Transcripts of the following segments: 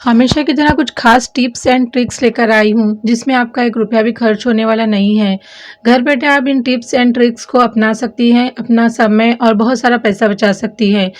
हमेशा की तरह कुछ खास टिप्स एंड ट्रिक्स लेकर आई हूँ जिसमें आपका एक रुपया भी खर्च होने वाला नहीं है। घर बैठे आप इन टिप्स एंड ट्रिक्स को अपना सकती हैं, अपना समय और बहुत सारा पैसा बचा सकती हैं।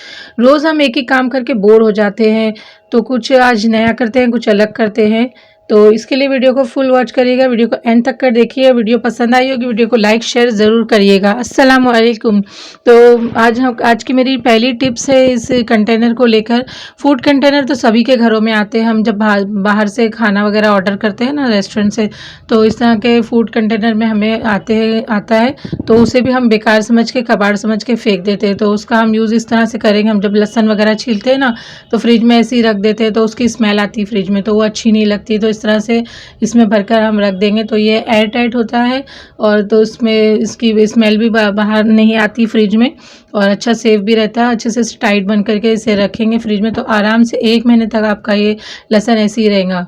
रोज़ हम एक ही काम करके बोर हो जाते हैं, तो कुछ आज नया करते हैं, कुछ अलग करते हैं। तो इसके लिए वीडियो को फुल वॉच करिएगा, वीडियो को एंड तक कर देखिए। वीडियो पसंद आई होगी, वीडियो को लाइक शेयर ज़रूर करिएगा। अस्सलाम वालेकुम। तो आज की मेरी पहली टिप्स है इस कंटेनर को लेकर। फूड कंटेनर तो सभी के घरों में आते हैं। हम जब बाहर से खाना वगैरह ऑर्डर करते हैं ना रेस्टोरेंट से, तो इस तरह के फूड कंटेनर में हमें आता है। तो उसे भी हम बेकार समझ के, कबाड़ समझ के फेंक देते हैं। तो उसका हम यूज़ इस तरह से करेंगे, हम जब लहसुन वगैरह छीलते हैं ना, तो फ्रिज में ऐसे ही रख देते हैं, तो उसकी स्मेल आती है फ्रिज में, तो वो अच्छी नहीं लगती। तो इस तरह से इसमें भरकर हम रख देंगे तो ये एयर टाइट होता है, और तो इसमें इसकी स्मेल भी बाहर नहीं आती फ्रिज में, और अच्छा सेफ भी रहता है। अच्छे से टाइट बन करके इसे रखेंगे फ्रिज में तो आराम से 1 महीने तक आपका ये लहसुन ऐसे ही रहेगा।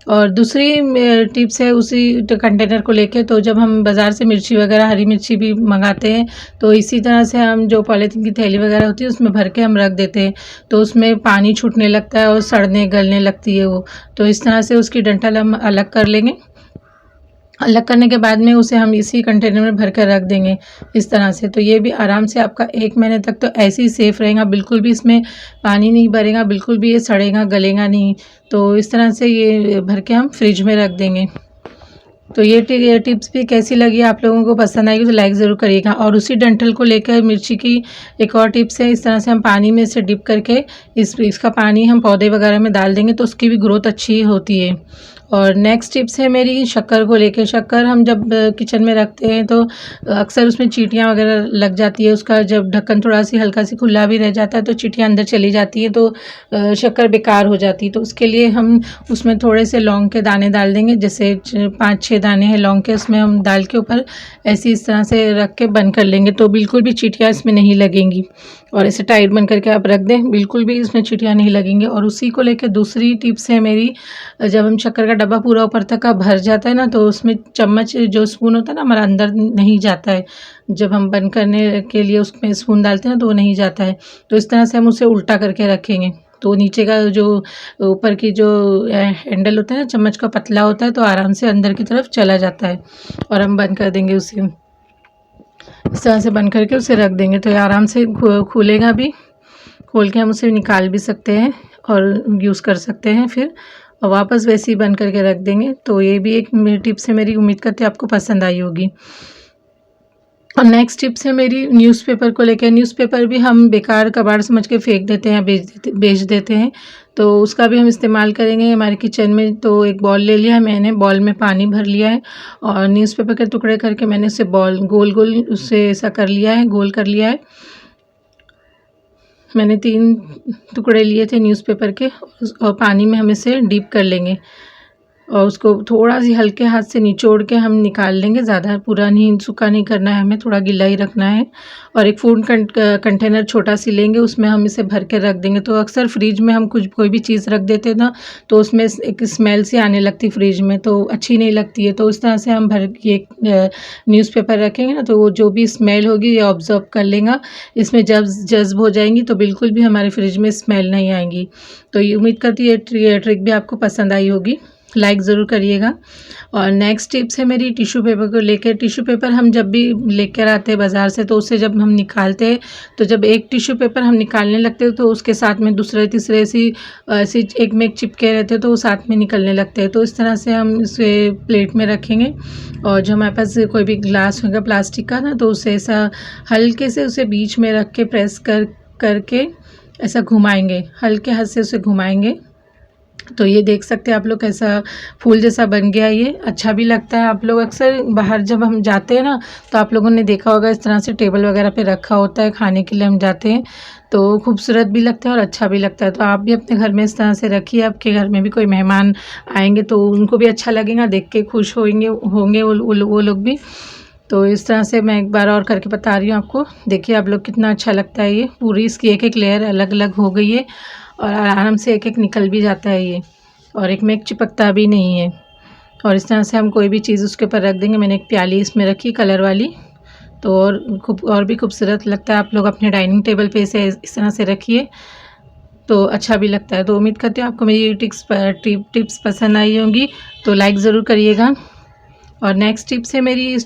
और दूसरी टिप्स है उसी कंटेनर को लेके। तो जब हम बाज़ार से मिर्ची वगैरह, हरी मिर्ची भी मंगाते हैं, तो इसी तरह से हम जो पॉलीथीन की थैली वगैरह होती है उसमें भर के हम रख देते हैं, तो उसमें पानी छूटने लगता है और सड़ने गलने लगती है वो। तो इस तरह से उसकी डंठल हम अलग कर लेंगे। अलग करने के बाद में उसे हम इसी कंटेनर में भर कर रख देंगे इस तरह से। तो ये भी आराम से आपका 1 महीने तक तो ऐसे ही सेफ़ रहेगा, बिल्कुल भी इसमें पानी नहीं भरेगा, बिल्कुल भी ये सड़ेगा गलेगा नहीं। तो इस तरह से ये भर के हम फ्रिज में रख देंगे। तो ये टिप्स भी कैसी लगी, आप लोगों को पसंद आएगी तो लाइक ज़रूर करिएगा। और उसी डंठल को लेकर मिर्ची की एक और टिप्स है, इस तरह से हम पानी में इसे डिप करके इसका पानी हम पौधे वगैरह में डाल देंगे तो उसकी भी ग्रोथ अच्छी होती है। और नेक्स्ट टिप्स है मेरी शक्कर को लेके। शक्कर हम जब किचन में रखते हैं तो अक्सर उसमें चींटियाँ वगैरह लग जाती है। उसका जब ढक्कन थोड़ा सी हल्का सी खुला भी रह जाता है तो चींटियाँ अंदर चली जाती है, तो शक्कर बेकार हो जाती है। तो उसके लिए हम उसमें थोड़े से लौंग के दाने डाल देंगे, जैसे 5-6 दाने हैं लौंग के, उसमें हम डाल के ऊपर ऐसे इस तरह से रख के बंद कर लेंगे, तो बिल्कुल भी चींटियाँ इसमें नहीं लगेंगी। और इसे टाइट बंद करके आप रख दें, बिल्कुल भी इसमें चींटियाँ नहीं लगेंगी। और उसी को लेकर दूसरी टिप्स है मेरी, जब हम शक्कर का डब्बा पूरा ऊपर तक का भर जाता है ना, तो उसमें चम्मच जो स्पून होता है ना हमारा अंदर नहीं जाता है। जब हम बंद करने के लिए उसमें स्पून डालते हैं ना तो वो नहीं जाता है। तो इस तरह से हम उसे उल्टा करके रखेंगे, तो नीचे का जो ऊपर की जो हैंडल होता है ना चम्मच का, पतला होता है, तो आराम से अंदर की तरफ चला जाता है। और हम बंद कर देंगे उसे, इस तरह से बंद करके उसे रख देंगे तो ये आराम से खुलेगा भी। खोल के हम उसे निकाल भी सकते हैं और यूज़ कर सकते हैं फिर, और वापस वैसे ही बंद करके रख देंगे। तो ये भी एक टिप्स है मेरी, उम्मीद करती हूँ आपको पसंद आई होगी। और नेक्स्ट टिप्स है मेरी न्यूज़पेपर को लेकर। न्यूज़पेपर भी हम बेकार कबाड़ समझ के फेंक देते हैं, बेच देते हैं, तो उसका भी हम इस्तेमाल करेंगे हमारे किचन में। तो एक बॉल ले लिया है मैंने, बॉल में पानी भर लिया है और न्यूज़पेपर के टुकड़े करके मैंने उसे बॉल गोल गोल उससे ऐसा कर लिया है, गोल कर लिया है। मैंने 3 टुकड़े लिए थे न्यूज़पेपर के, और पानी में हम इसे डीप कर लेंगे और उसको थोड़ा सी हल्के हाथ से निचोड़ के हम निकाल लेंगे। ज़्यादा पूरा नहीं, सूखा नहीं करना है हमें, थोड़ा गीला ही रखना है। और एक फूड कंटेनर छोटा सी लेंगे, उसमें हम इसे भर के रख देंगे। तो अक्सर फ्रिज में हम कोई भी चीज़ रख देते हैं ना, तो उसमें एक स्मेल सी आने लगती फ्रिज में, तो अच्छी नहीं लगती है। तो इस तरह से हम भर के न्यूज़पेपर रखेंगे ना, तो वो जो भी स्मेल होगी ये ऑब्ज़र्व कर लेगा, इसमें जब जज़्ब हो जाएंगी तो बिल्कुल भी हमारे फ्रिज में स्मेल नहीं आएंगी। तो ये उम्मीद करती है ये ट्रिक भी आपको पसंद आई होगी, लाइक ज़रूर करिएगा। और नेक्स्ट टिप्स है मेरी टिश्यू पेपर को लेकर। टिश्यू पेपर हम जब भी लेकर आते हैं बाज़ार से, तो उसे जब हम निकालते हैं, तो जब एक टिश्यू पेपर हम निकालने लगते हैं तो उसके साथ में दूसरे तीसरे ऐसी एक में एक चिपके रहते हैं, तो वो साथ में निकलने लगते हैं। तो इस तरह से हम इसे प्लेट में रखेंगे, और जो हमारे पास कोई भी ग्लास होगा प्लास्टिक का ना, तो उसे ऐसा हल्के से उसे बीच में रख के प्रेस करके ऐसा घुमाएंगे, हल्के हाथ से उसे घुमाएंगे। तो ये देख सकते हैं आप लोग कैसा फूल जैसा बन गया, ये अच्छा भी लगता है। आप लोग अक्सर बाहर जब हम जाते हैं ना, तो आप लोगों ने देखा होगा इस तरह से टेबल वगैरह पे रखा होता है, खाने के लिए हम जाते हैं, तो खूबसूरत भी लगता है और अच्छा भी लगता है। तो आप भी अपने घर में इस तरह से रखिए, आपके घर में भी कोई मेहमान आएंगे तो उनको भी अच्छा लगेगा, देख के खुश होंगे वो लोग भी। तो इस तरह से मैं एक बार और करके बता रही हूँ आपको, देखिए आप लोग कितना अच्छा लगता है। ये पूरी इसकी एक एक लेयर अलग अलग हो गई है, और आराम से एक एक निकल भी जाता है ये, और एक में एक चिपकता भी नहीं है। और इस तरह से हम कोई भी चीज़ उसके ऊपर रख देंगे। मैंने एक प्याली इसमें रखी कलर वाली, तो और भी खूबसूरत लगता है। आप लोग अपने डाइनिंग टेबल पे इसे इस तरह से रखिए, तो अच्छा भी लगता है। तो उम्मीद करती हूँ आपको मेरी टिप्स पसंद आई होंगी, तो लाइक ज़रूर करिएगा। और नेक्स्ट टिप्स है मेरी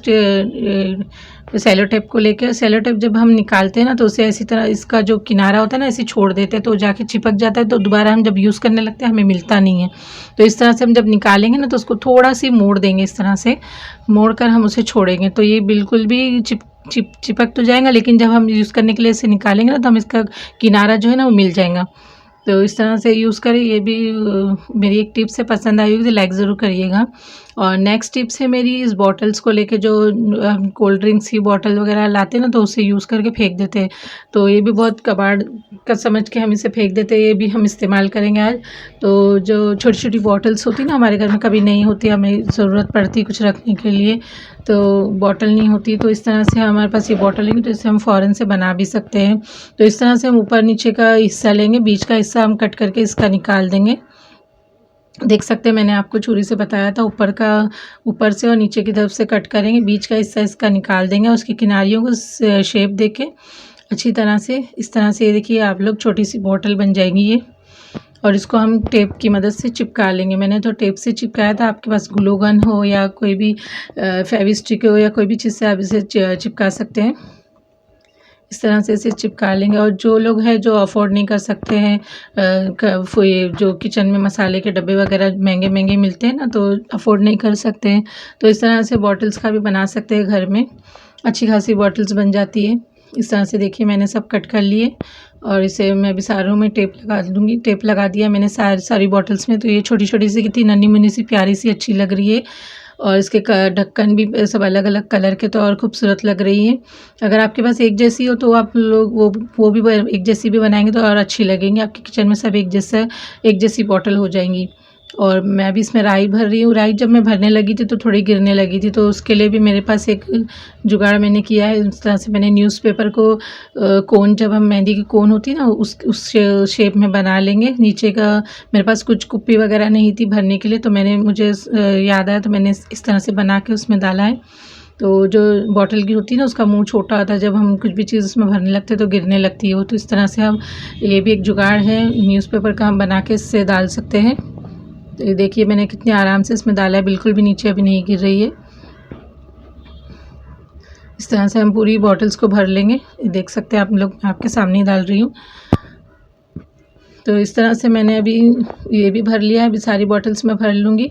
सेलो टेप को लेकर। सेलो टेप जब हम निकालते हैं ना तो उसे ऐसी तरह इसका जो किनारा होता है ना ऐसे छोड़ देते हैं, तो जाके चिपक जाता है, तो दोबारा हम जब यूज़ करने लगते हैं हमें मिलता नहीं है। तो इस तरह से हम जब निकालेंगे ना तो उसको थोड़ा सी मोड़ देंगे, इस तरह से मोड़ कर हम उसे छोड़ेंगे, तो ये बिल्कुल भी चिपक तो जाएगा, लेकिन जब हम यूज़ करने के लिए इसे निकालेंगे ना तो हम इसका किनारा जो है ना वो मिल जाएगा। तो इस तरह से यूज़ करें। ये भी मेरी एक टिप्स है, पसंद आई होगी तो लाइक ज़रूर करिएगा। और नेक्स्ट टिप्स है मेरी इस बॉटल्स को लेके, जो कोल्ड ड्रिंक्स की बॉटल वगैरह लाते हैं ना तो उसे यूज़ करके फेंक देते हैं, तो ये भी बहुत कबाड़ का समझ के हम इसे फेंक देते हैं, ये भी हम इस्तेमाल करेंगे आज। तो जो छोटी छोटी बॉटल्स होती ना हमारे घर में, कभी नहीं होती, हमें ज़रूरत पड़ती कुछ रखने के लिए, तो बॉटल नहीं होती, तो इस तरह से हमारे पास ये बॉटल लेंगे तो इसे हम फ़ौरन से बना भी सकते हैं। तो इस तरह से हम ऊपर नीचे का हिस्सा लेंगे, बीच का हिस्सा हम कट करके इसका निकाल देंगे। देख सकते हैं मैंने आपको छुरी से बताया था, ऊपर से और नीचे की तरफ से कट करेंगे, बीच का हिस्सा इसका निकाल देंगे, उसकी किनारियों को शेप देके अच्छी तरह से इस तरह से, ये देखिए आप लोग छोटी सी बॉटल बन जाएगी ये। और इसको हम टेप की मदद से चिपका लेंगे। मैंने तो टेप से चिपकाया था, आपके पास ग्लू गन हो या कोई भी फेविस्टिक हो या कोई भी चीज़ से आप इसे चिपका सकते हैं। इस तरह से इसे चिपका लेंगे। और जो लोग हैं जो अफोर्ड नहीं कर सकते हैं, ये जो किचन में मसाले के डब्बे वगैरह महंगे महंगे मिलते हैं ना, तो अफोर्ड नहीं कर सकते हैं, तो इस तरह से बॉटल्स का भी बना सकते हैं घर में, अच्छी खासी बॉटल्स बन जाती है। इस तरह से देखिए मैंने सब कट कर लिए और इसे मैं भी सारों में टेप लगा दूँगी। टेप लगा दिया मैंने सारी बॉटल्स में। तो ये छोटी छोटी सी कितनी नन्ही मुन्नी सी प्यारी सी अच्छी लग रही है, और इसके ढक्कन भी सब अलग अलग कलर के, तो और खूबसूरत लग रही है। अगर आपके पास एक जैसी हो तो आप लोग वो भी एक जैसी भी बनाएंगे तो और अच्छी लगेंगी, आपके किचन में सब एक जैसी बॉटल हो जाएंगी। और मैं अभी इसमें राई भर रही हूँ। राई जब मैं भरने लगी थी तो थोड़ी गिरने लगी थी, तो उसके लिए भी मेरे पास एक जुगाड़ मैंने किया है। इस तरह से मैंने न्यूज़पेपर को कोन, जब हम मेहंदी की कोन होती है ना उस शेप में बना लेंगे। नीचे का मेरे पास कुछ कुप्पी वगैरह नहीं थी भरने के लिए, तो मुझे याद आया तो मैंने इस तरह से बना के उसमें डाला है। तो जो बॉटल की होती है ना उसका मुंह छोटा होता है, जब हम कुछ भी चीज़ उसमें भरने लगते हैं तो गिरने लगती है वो। तो इस तरह से हम, ये भी एक जुगाड़ है न्यूज़पेपर का, हम बना के इससे डाल सकते हैं। तो ये देखिए मैंने कितने आराम से इसमें डाला है, बिल्कुल भी नीचे अभी नहीं गिर रही है। इस तरह से हम पूरी बॉटल्स को भर लेंगे। देख सकते हैं आप लोग, मैं आपके सामने ही डाल रही हूँ। तो इस तरह से मैंने अभी ये भी भर लिया है, अभी सारी बॉटल्स में भर लूँगी।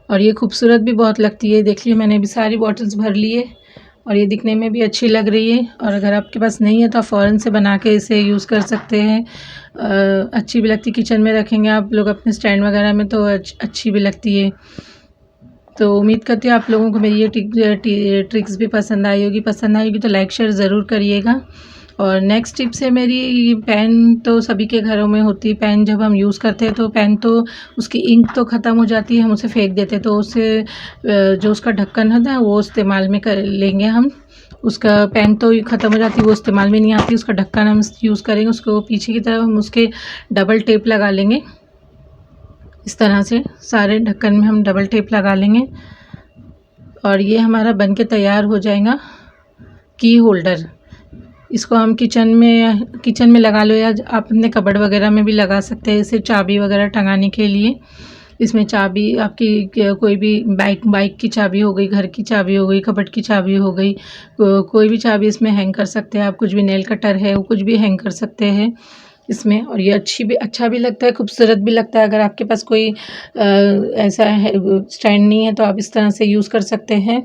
और ये खूबसूरत भी बहुत लगती है। देख लिया मैंने अभी सारी बॉटल्स भर ली है और ये दिखने में भी अच्छी लग रही है। और अगर आपके पास नहीं है तो आप फ़ौरन से बना के इसे यूज़ कर सकते हैं। अच्छी भी लगती, किचन में रखेंगे आप लोग अपने स्टैंड वगैरह में तो अच्छी भी लगती है। तो उम्मीद करती हूँ आप लोगों को मेरी ये ट्रिक्स भी पसंद आई होगी तो लाइक शेयर ज़रूर करिएगा। और नेक्स्ट टिप्स है मेरी, पेन तो सभी के घरों में होती है। पेन जब हम यूज़ करते हैं तो पेन तो उसकी इंक तो ख़त्म हो जाती है, हम उसे फेंक देते हैं, तो उससे जो उसका ढक्कन होता है वो इस्तेमाल में कर लेंगे हम। उसका पेन तो ख़त्म हो जाती है, वो इस्तेमाल में नहीं आती, उसका ढक्कन हम यूज़ करेंगे। उसको पीछे की तरफ हम उसके डबल टेप लगा लेंगे। इस तरह से सारे ढक्कन में हम डबल टेप लगा लेंगे और ये हमारा बन के तैयार हो जाएगा की होल्डर। इसको हम किचन में लगा लो, या आप अपने कबर्ड वगैरह में भी लगा सकते हैं इसे, चाबी वगैरह टंगाने के लिए। इसमें चाबी आपकी कोई भी बाइक की चाबी हो गई, घर की चाबी हो गई, कबर्ड की चाबी हो गई, कोई भी चाबी इसमें हैंग कर सकते हैं आप। कुछ भी नेल कटर है वो कुछ भी हैंग कर सकते हैं इसमें। और ये अच्छा भी लगता है, खूबसूरत भी लगता है। अगर आपके पास कोई ऐसा है स्टैंड नहीं है तो आप इस तरह से यूज़ कर सकते हैं।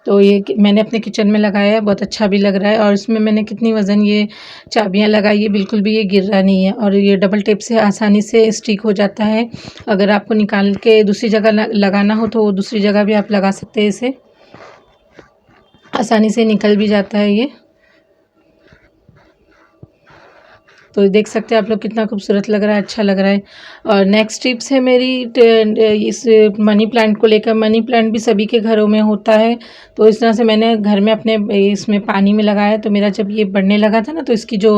तो ये मैंने अपने किचन में लगाया है, बहुत अच्छा भी लग रहा है। और इसमें मैंने कितनी वज़न ये चाबियाँ लगाई है, बिल्कुल भी ये गिर रहा नहीं है। और ये डबल टेप से आसानी से स्टिक हो जाता है। अगर आपको निकाल के दूसरी जगह लगाना हो तो दूसरी जगह भी आप लगा सकते हैं इसे, आसानी से निकल भी जाता है ये। तो देख सकते हैं आप लोग कितना खूबसूरत लग रहा है, अच्छा लग रहा है। और नेक्स्ट टिप्स है मेरी इस मनी प्लांट को लेकर। मनी प्लांट भी सभी के घरों में होता है, तो इस तरह से मैंने घर में अपने इसमें पानी में लगाया, तो मेरा जब ये बढ़ने लगा था ना तो इसकी जो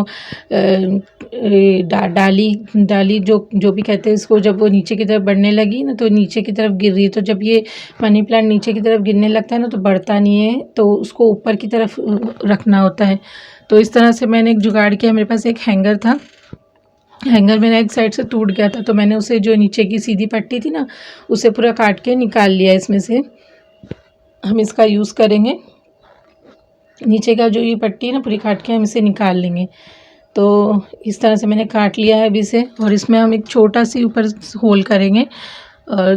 डाली जो भी कहते हैं इसको, जब वो नीचे की तरफ बढ़ने लगी ना तो नीचे की तरफ गिर रही है। तो जब ये मनी प्लांट नीचे की तरफ गिरने लगता है ना तो बढ़ता नहीं है, तो उसको ऊपर की तरफ रखना होता है। तो इस तरह से मैंने एक जुगाड़ किया। मेरे पास एक हैंगर था, हैंगर मेरा एक साइड से टूट गया था, तो मैंने उसे जो नीचे की सीधी पट्टी थी ना, उसे पूरा काट के निकाल लिया। इसमें से हम इसका यूज़ करेंगे। नीचे का जो ये पट्टी है ना, पूरी काट के हम इसे निकाल लेंगे। तो इस तरह से मैंने काट लिया है अभी इसे, और इसमें हम एक छोटा सी ऊपर होल करेंगे।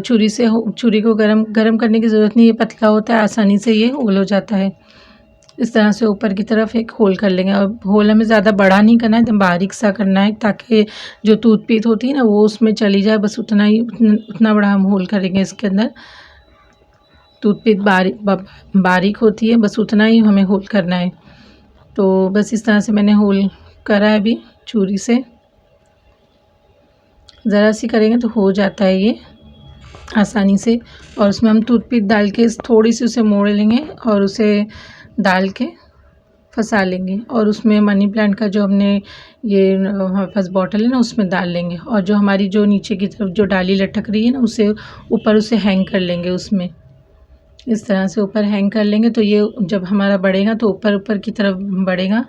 छुरी से छुरी को गरम करने की ज़रूरत नहीं, ये पतला होता है, आसानी से ये होल हो जाता है। इस तरह से ऊपर की तरफ एक होल कर लेंगे, और होल हमें ज़्यादा बड़ा नहीं करना है, एकदम बारीक सा करना है, ताकि जो टूथपिक होती है ना वो उसमें चली जाए। बस उतना बड़ा हम होल करेंगे इसके अंदर। टूथपिक बारीक होती है, बस उतना ही हमें होल करना है। तो बस इस तरह से मैंने होल करा है अभी छुरी से। ज़रा सी करेंगे तो हो जाता है ये आसानी से। और उसमें हम टूथपिक डाल के थोड़ी सी उसे मोड़ लेंगे और उसे डाल के फंसा लेंगे, और उसमें मनी प्लांट का जो हमने ये हमारे पास बॉटल है ना, उसमें डाल लेंगे। और जो हमारी जो नीचे की तरफ जो डाली लटक रही है ना, उसे ऊपर उसे हैंग कर लेंगे उसमें। इस तरह से ऊपर हैंग कर लेंगे, तो ये जब हमारा बढ़ेगा तो ऊपर ऊपर की तरफ बढ़ेगा,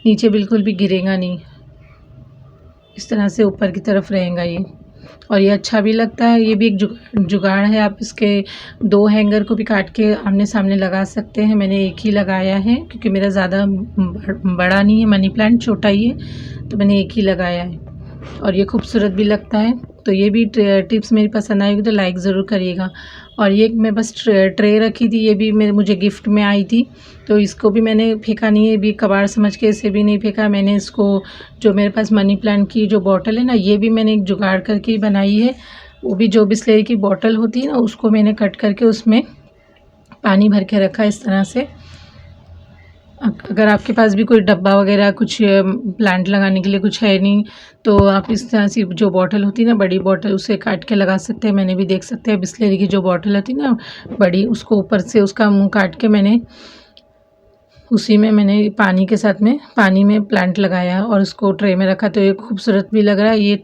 नीचे बिल्कुल भी गिरेगा नहीं। इस तरह से ऊपर की तरफ रहेगा ये, और ये अच्छा भी लगता है। ये भी एक जुगाड़ है। आप इसके 2 हैंगर को भी काट के आमने सामने लगा सकते हैं। मैंने एक ही लगाया है, क्योंकि मेरा ज़्यादा बड़ा नहीं है मनी प्लांट, छोटा ही है, तो मैंने एक ही लगाया है, और ये खूबसूरत भी लगता है। तो ये भी टिप्स मेरी पसंद आएगी तो लाइक ज़रूर करिएगा। और ये मैं बस ट्रे रखी थी, ये भी मुझे गिफ्ट में आई थी, तो इसको भी मैंने फेंका नहीं है, भी कबाड़ समझ के इसे भी नहीं फेंका मैंने। इसको जो मेरे पास मनी प्लांट की जो बॉटल है ना, ये भी मैंने एक जुगाड़ करके ही बनाई है। वो भी जो बिस्लेरी की बॉटल होती है ना, उसको मैंने कट करके उसमें पानी भर के रखा इस तरह से। अगर आपके पास भी कोई डब्बा वगैरह कुछ प्लांट लगाने के लिए कुछ है नहीं, तो आप इस तरह से जो बॉटल होती है ना, बड़ी बॉटल, उसे काट के लगा सकते हैं। मैंने भी देख सकते हैं बिस्लेरी की जो बॉटल होती है ना बड़ी, उसको ऊपर से उसका मुंह काट के मैंने उसी में मैंने पानी के साथ में पानी में प्लांट लगाया और उसको ट्रे में रखा, तो ये खूबसूरत भी लग रहा है। ये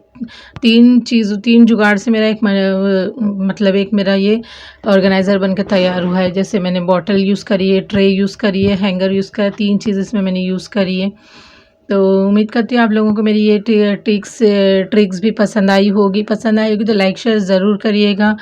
3 जुगाड़ से मेरा एक मतलब एक मेरा ये ऑर्गेनाइज़र बनकर तैयार हुआ है। जैसे मैंने बॉटल यूज़ करी है, ट्रे यूज़ करी है, हैंगर यूज़ करा, 3 चीज़ इसमें मैंने यूज़ करी है। तो उम्मीद करती हूँ आप लोगों को मेरी ये ट्रिक्स भी पसंद आई होगी। तो लाइक शेयर ज़रूर करिएगा।